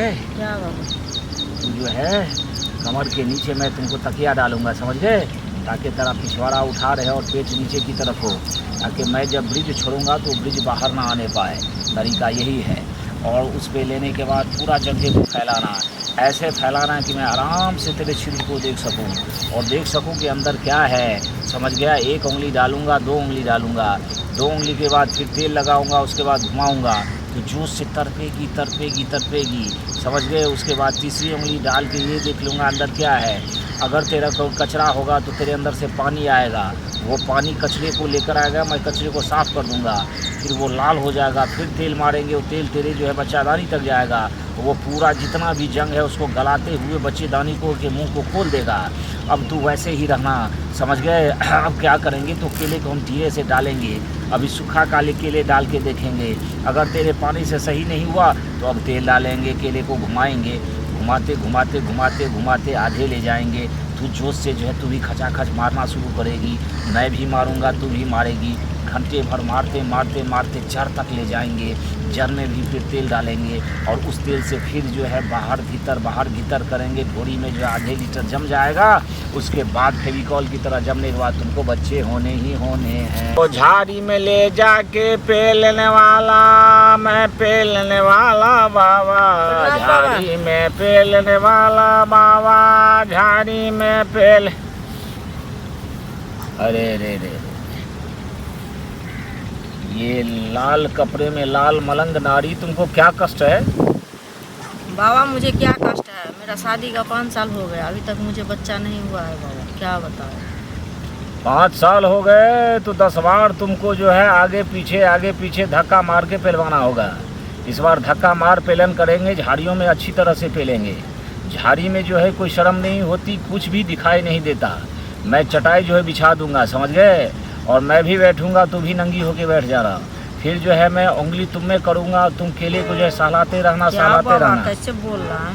गए? क्या बाबा? तू जो है कमर के नीचे मैं तुमको तकिया डालूंगा, समझ गए? ताकि तेरा पिछवाड़ा उठा रहे और पेट नीचे की तरफ हो, ताकि मैं जब ब्रिज छोड़ूंगा तो ब्रिज बाहर ना आने पाए। तरीका यही है। और उस पे लेने के बाद पूरा जगह को फैलाना, ऐसे फैलाना कि मैं आराम से तेरे छिद्र को देख सकूं और देख सकूं कि अंदर क्या है, समझ गया? एक उंगली डालूंगा, दो उंगली डालूंगा, दो उंगली के बाद फिर तेल लगाऊंगा, उसके बाद घुमाऊंगा तो जूस से तरपेगी तरपेगी तरपेगी, समझ गए? उसके बाद तीसरी उंगली डाल के ये देख लूँगा अंदर क्या है। अगर तेरा कोई कचरा होगा तो तेरे अंदर से पानी आएगा, वो पानी कचरे को लेकर आएगा, मैं कचरे को साफ़ कर दूंगा, फिर वो लाल हो जाएगा, फिर तेल मारेंगे, वो तेल तेरे जो है बच्चेदानी तक जाएगा, वो पूरा जितना भी जंग है उसको गलाते हुए बच्चेदानी को के मुंह को खोल देगा। अब तू वैसे ही रहना, समझ गए? अब क्या करेंगे तो केले को हम धीरे से डालेंगे, अभी सूखा काले केले डाल के देखेंगे, अगर तेरे पानी से सही नहीं हुआ तो अब तेल डालेंगे, केले को घुमाएंगे, घुमाते घुमाते घुमाते घुमाते आधे ले जाएंगे। तू जोश से जो है तू भी खचाखच मारना शुरू करेगी, मैं भी मारूंगा, तू भी मारेगी, घंटे भर मारते मारते मारते जड़ तक ले जाएंगे, जड़ में भी फिर तेल डालेंगे और उस तेल से फिर जो है बाहर भीतर करेंगे, ढोरी में जो आधे लीटर जम जाएगा, उसके बाद फेविकॉल की तरह जमने के बाद तुमको बच्चे होने ही होने हैं। तो झाड़ी में ले जाके पेलने वाला, मैं पेलने वाला बाबा, झाड़ी में पेलने वाला बाबा, झाड़ी में पेल। अरे रे रे, ये लाल कपड़े में लाल मलंग नारी, तुमको क्या कष्ट है? बाबा मुझे क्या कष्ट है, मेरा शादी का 5 साल हो गया, अभी तक मुझे बच्चा नहीं हुआ है बाबा, क्या बताओ? 5 साल हो गए तो 10 बार तुमको जो है आगे पीछे धक्का मार के पेलवाना होगा। इस बार धक्का मार पेलन करेंगे, झाड़ियों में अच्छी तरह से पेलेंगे। झाड़ी में जो है कोई शर्म नहीं होती, कुछ भी दिखाई नहीं देता। मैं चटाई जो है बिछा दूंगा, समझ गए? और मैं भी बैठूंगा, तू भी नंगी होके बैठ जा रहा। फिर जो है मैं उंगली तुम में करूंगा, तुम केले को जो है सहलाते रहना, सहलाते रहना। कैसे बोल रहा है?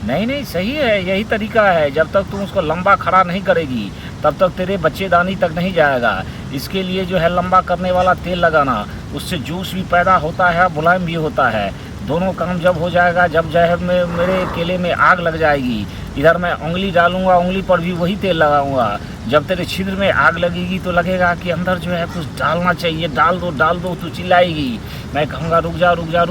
नहीं सही है, यही तरीका है। जब तक तुम उसको लंबा खड़ा नहीं करेगी तब तक तेरे बच्चेदानी तक नहीं जाएगा। इसके लिए जो है लंबा करने वाला तेल लगाना, उससे जूस भी पैदा होता है, मुलायम भी होता है। दोनों काम जब हो जाएगा, जब जो है मेरे केले में आग लग जाएगी, इधर मैं उंगली डालूंगा, उंगली पर भी वही तेल लगाऊंगा। जब तेरे छिद्र में आग लगेगी तो लगेगा कि अंदर जो है कुछ डालना चाहिए, डाल दो, तू चिल्लाएगी, मैं कहूँगा रुक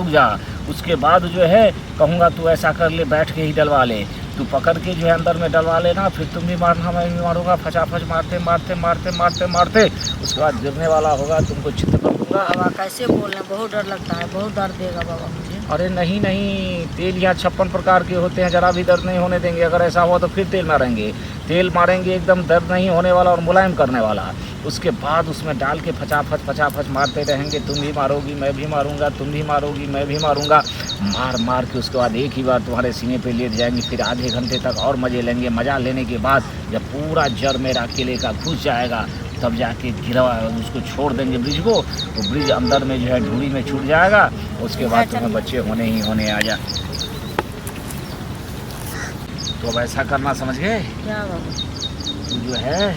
जा। उसके बाद जो है कहूँगा तू ऐसा कर ले, बैठ के ही डलवा ले, तू पकड़ के जो है अंदर में डलवा लेना, फिर तुम भी मारना, मैं भी मारूंगा, फचाफच मारते उसके बाद गिरने वाला होगा, तुमको छिद्र कर दूंगा। बाबा कैसे बोल रहे हैं, बहुत डर लगता है, बहुत दर्द देगा बाबा मुझे। अरे नहीं, तेल यहाँ 56 प्रकार के होते हैं, जरा भी दर्द नहीं होने देंगे। अगर ऐसा हुआ तो फिर तेल मारेंगे एकदम दर्द नहीं होने वाला और मुलायम करने वाला। उसके बाद उसमें डाल के फचाफच मारते रहेंगे, तुम भी मारोगी, मैं भी मारूंगा, तुम भी मारोगी, मैं भी मारूंगा, मार के उसके बाद एक ही बार तुम्हारे सीने पे लेट जाएंगे। फिर आधे घंटे तक और मज़े लेंगे। मज़ा लेने के बाद जब पूरा जड़ मेरा केले का घुस जाएगा तब जाके गिरवा उसको छोड़ देंगे ब्रिज को, वो ब्रिज अंदर में जो है ढूढ़ी में छूट जाएगा। उसके बाद तुम्हें बच्चे होने ही होने आ जा। तो अब ऐसा करना, समझ गए? क्या बाबा? तू जो है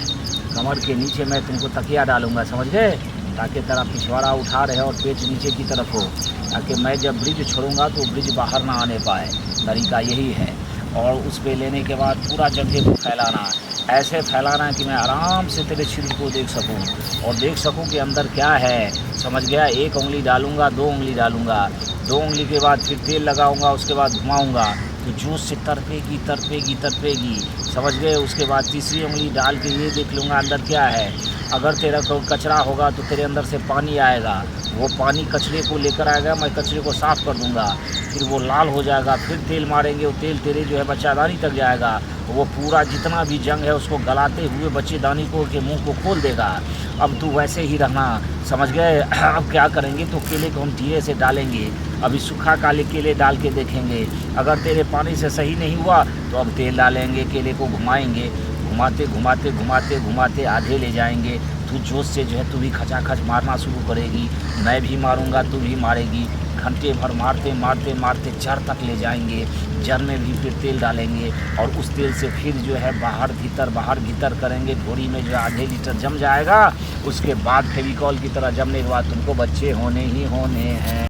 कमर के नीचे मैं तुमको तकिया डालूंगा, समझ गए? ताकि तेरा पिछवाड़ा उठा रहे और पेट नीचे की तरफ हो, ताकि मैं जब ब्रिज छोड़ूंगा तो ब्रिज बाहर ना आने पाए। तरीका यही है। और उस पे लेने के बाद पूरा जगह को फैलाना, ऐसे फैलाना कि मैं आराम से तेरे छिद्र को देख सकूं और देख सकूं कि अंदर क्या है, समझ गया? एक उंगली डालूंगा, दो उंगली डालूंगा, दो उंगली के बाद फिर तेल लगाऊंगा, उसके बाद घुमाऊंगा तो जूस से तरपेगी, समझ गए? उसके बाद तीसरी उंगली डाल के ये देख लूँगा अंदर क्या है। अगर तेरा कोई कचरा होगा तो तेरे अंदर से पानी आएगा, वो पानी कचरे को लेकर आएगा, मैं कचरे को साफ़ कर दूंगा, फिर वो लाल हो जाएगा, फिर तेल मारेंगे, वो तेल तेरे जो है बच्चेदानी तक जाएगा, वो पूरा जितना भी जंग है उसको गलाते हुए बच्चेदानी को के मुंह को खोल देगा। अब तू वैसे ही रहना, समझ गए? अब क्या करेंगे तो केले को हम धीरे से डालेंगे, अभी सूखा काले केले डाल के देखेंगे, अगर तेरे पानी से सही नहीं हुआ तो अब तेल डालेंगे, केले को घुमाएंगे, घुमाते आधे ले जाएंगे। तू जोश से जो है तू भी खचाखच मारना शुरू करेगी, मैं भी मारूंगा, तू भी मारेगी, घंटे भर मारते जड़ तक ले जाएंगे, जड़ में भी फिर तेल डालेंगे और उस तेल से फिर जो है बाहर भीतर करेंगे, ढोरी में जो आधे लीटर जम जाएगा। उसके बाद फेविकॉल की तरह जमने के बाद तुमको बच्चे होने ही होने हैं।